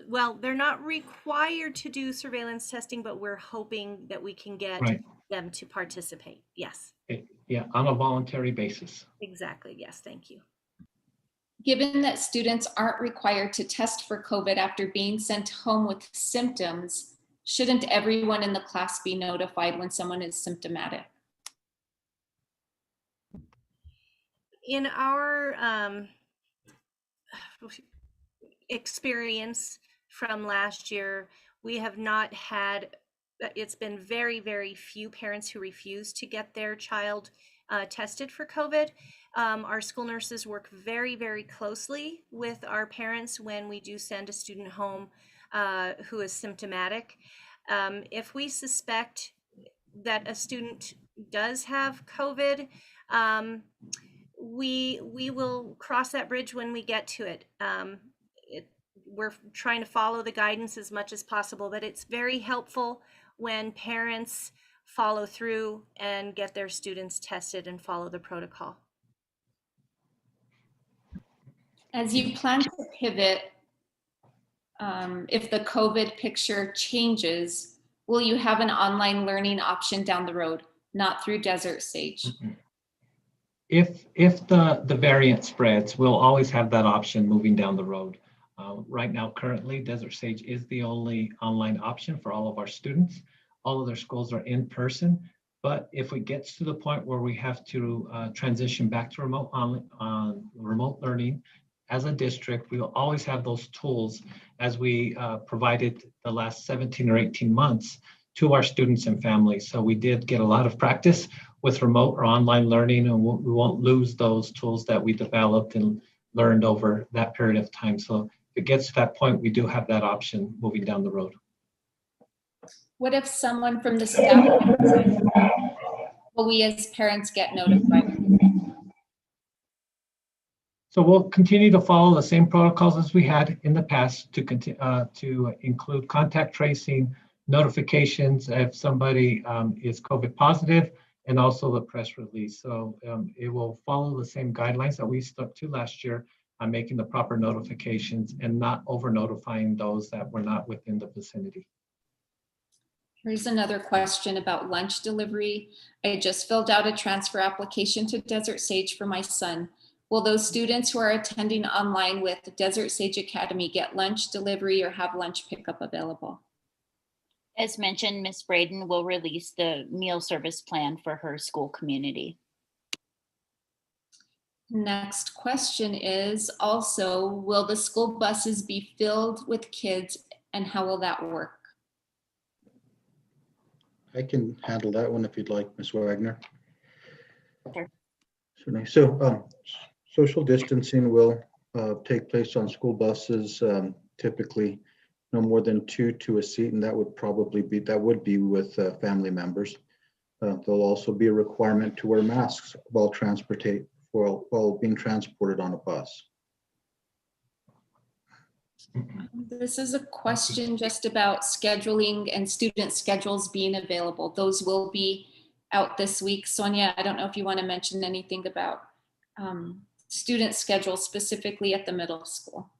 well, they're not required to do surveillance testing, but we're hoping that we can get Right. them to participate. Yes, Yeah, on a voluntary basis. exactly. Yes, thank you. Given that students aren't required to test for COVID after being sent home with symptoms, shouldn't everyone in the class be notified when someone is symptomatic? In our experience from last year, we have not had, it's been very, very few parents who refuse to get their child tested for COVID. Our school nurses work very, very closely with our parents when we do send a student home who is symptomatic. If we suspect that a student does have COVID, we will cross that bridge when we get to it. We're trying to follow the guidance as much as possible, but it's very helpful when parents follow through and get their students tested and follow the protocol. As you plan to pivot, if the COVID picture changes, will you have an online learning option down the road, not through Desert Sage? If the variant spreads, we'll always have that option moving down the road. Right now, currently, Desert Sage is the only online option for all of our students. All of their schools are in person, but if it gets to the point where we have to transition back to remote learning, as a district, we will always have those tools as we provided the last 17 or 18 months to our students and families. So we did get a lot of practice with remote or online learning, and we won't lose those tools that we developed and learned over that period of time. So if it gets to that point, we do have that option moving down the road. What if someone from the staff, will we as parents get notified? So we'll continue to follow the same protocols as we had in the past to include contact tracing, notifications if somebody is COVID positive, and also the press release. So it will follow the same guidelines that we stuck to last year on making the proper notifications and not over notifying those that were not within the vicinity. Here's another question about lunch delivery. I just filled out a transfer application to Desert Sage for my son. Will those students who are attending online with Desert Sage Academy get lunch delivery or have lunch pickup available? As mentioned, Ms. Braden will release the meal service plan for her school community. Next question is also, will the school buses be filled with kids and how will that work? I can handle that one if you'd like, Ms. Wagner. Sure. Certainly. So social distancing will take place on school buses, typically no more than 2 to a seat, and that would be with family members. There'll also be a requirement to wear masks while being transported on a bus. This is a question just about scheduling and student schedules being available. Those will be out this week. Sonia, I don't know if you want to mention anything about student schedules specifically at the middle school.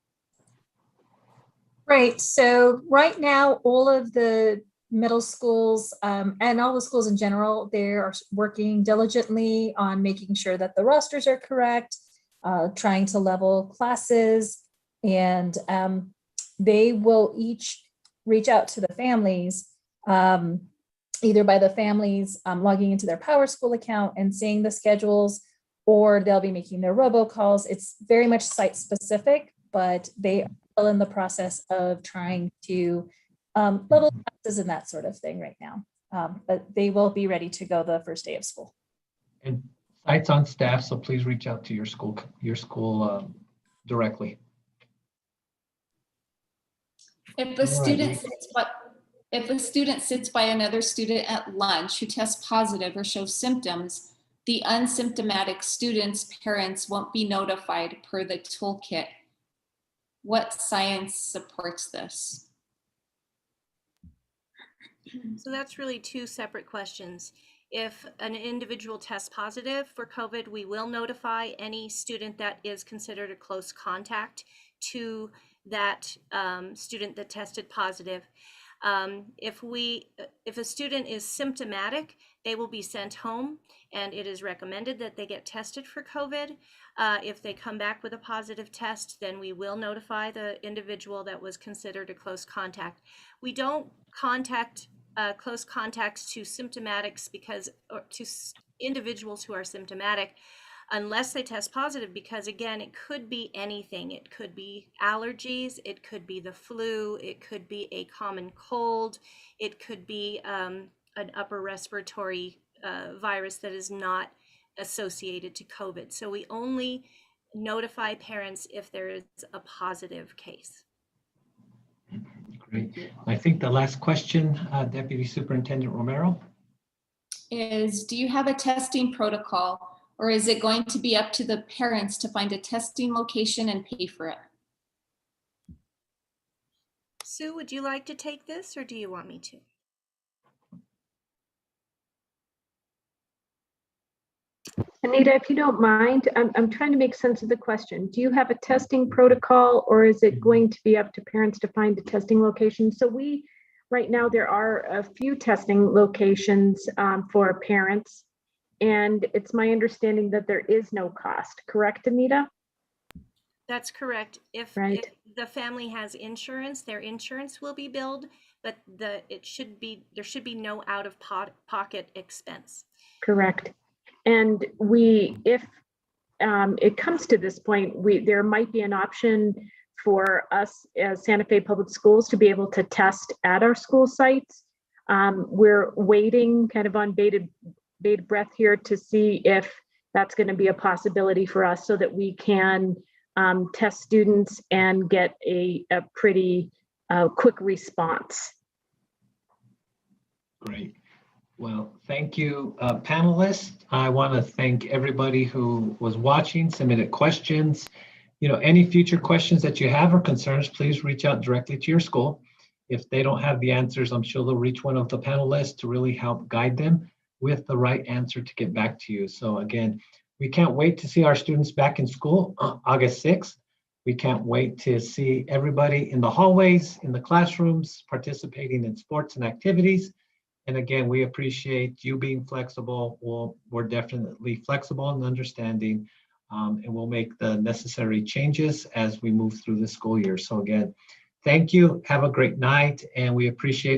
Right. So right now, all of the middle schools and all the schools in general, they are working diligently on making sure that the rosters are correct, trying to level classes, and they will each reach out to the families, either by the families logging into their PowerSchool account and seeing the schedules, or they'll be making their robocalls. It's very much site specific, but they are still in the process of trying to level classes and that sort of thing right now. But they will be ready to go the first day of school. And sites on staff, so please reach out to your school directly. If a student sits by another student at lunch who tests positive or shows symptoms, the unsymptomatic students' parents won't be notified per the toolkit. What science supports this? So that's really two separate questions. If an individual tests positive for COVID, we will notify any student that is considered a close contact to that student that tested positive. If a student is symptomatic, they will be sent home, and it is recommended that they get tested for COVID. If they come back with a positive test, then we will notify the individual that was considered a close contact. We don't contact close contacts to symptomatics or to individuals who are symptomatic unless they test positive, because again, it could be anything. It could be allergies, it could be the flu, it could be a common cold, it could be an upper respiratory virus that is not associated to COVID. So we only notify parents if there is a positive case. Great. I think the last question, Deputy Superintendent Romero. Is, do you have a testing protocol, or is it going to be up to the parents to find a testing location and pay for it? Sue, would you like to take this, or do you want me to? Anita, if you don't mind, I'm trying to make sense of the question. Do you have a testing protocol, or is it going to be up to parents to find a testing location? So right now, there are a few testing locations for parents, and it's my understanding that there is no cost. Correct, Anita? That's correct. If the family has insurance, their insurance will be billed, but there should be no out-of-pocket expense. Correct. And if it comes to this point, there might be an option for us as Santa Fe Public Schools to be able to test at our school sites. We're waiting kind of on bated breath here to see if that's going to be a possibility for us, so that we can test students and get a pretty quick response. Great. Well, thank you, panelists. I want to thank everybody who was watching, submitted questions. Any future questions that you have or concerns, please reach out directly to your school. If they don't have the answers, I'm sure they'll reach one of the panelists to really help guide them with the right answer to get back to you. So again, we can't wait to see our students back in school August 6th. We can't wait to see everybody in the hallways, in the classrooms, participating in sports and activities. And again, we appreciate you being flexible. We're definitely flexible and understanding, and we'll make the necessary changes as we move through the school year. So again, thank you. Have a great night, and we appreciate